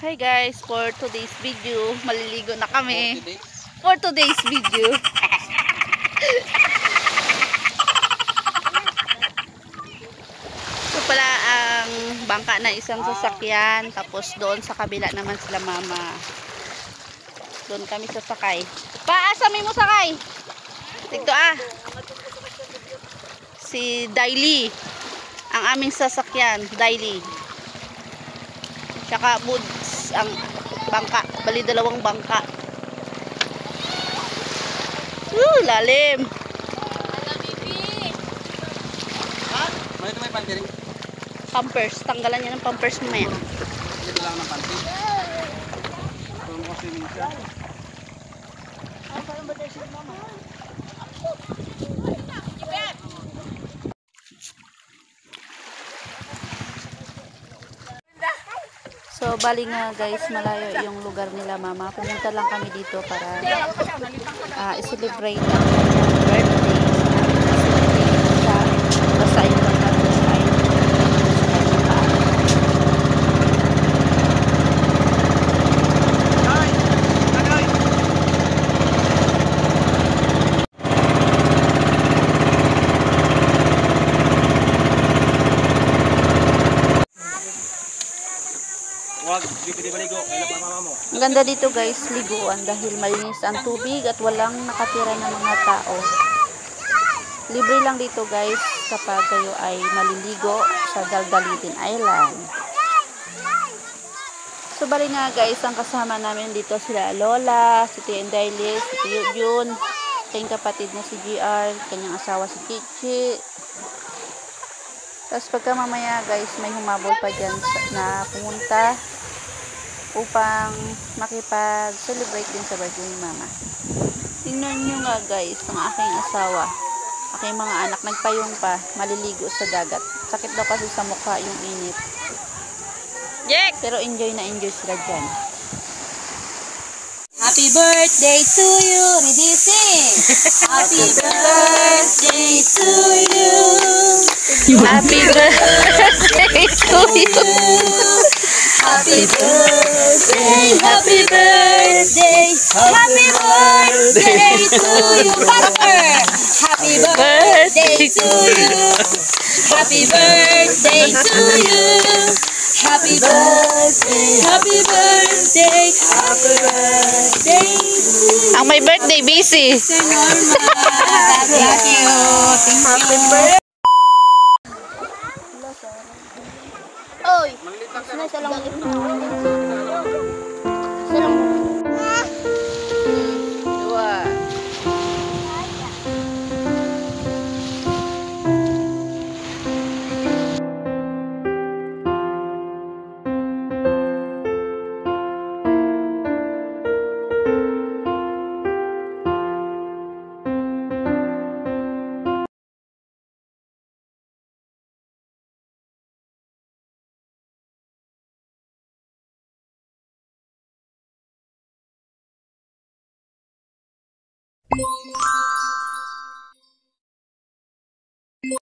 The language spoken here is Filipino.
Hi guys, for today's video, maliligo na kami. For today's video. So pala ang bangka na isang sasakyan, tapos doon sa kabila naman sila mama. Doon kami sasakay. Paasami mo sakay. Tigto Si Daily. Ang aming sasakyan, Daily. Tsaka Buds ang bangka, bali dalawang bangka. Lalim. Ha? May panty rin. Pampers, tanggalan niya ng pampers mamaya. Ito lang ng panty. Kung mo swimming siya. Parang ba tayo siya mama? So, bali nga guys, malayo yung lugar nila mama. Pumunta lang kami dito para i-celebrate ang birthday sa Basahin lang natin sa Ang ganda dito guys, liguan dahil malinis ang tubig at walang nakatira na mga tao. Libre lang dito guys kapag kayo ay maliligo sa Daldalitin Island. So bali nga guys, ang kasama namin dito sila Lola, si Tia Indailis, si Tio Jun, kanyang kapatid na si GR, kanyang asawa si Kichi. Tapos pagka mamaya guys, may humabol pa dyan na pumunta upang makipag-celebrate din sa birthday ni mama. Tingnan nyo nga guys, ang aking asawa, aking mga anak, nagpayong pa, maliligo sa dagat. Sakit daw kasi sa mukha yung init. Pero enjoy na enjoy sila dyan. Happy birthday to you, ready sing. Happy birthday to you. Happy birthday to you. Happy birthday, happy birthday, happy birthday to you, Pastor. Happy birthday to you. Happy birthday to you. Happy birthday, happy birthday, happy birthday. Ang may birthday, busy. Senyor Ma. Thank you. Happy birthday. Oy, sana isa lang ito. Isa lang. Dua.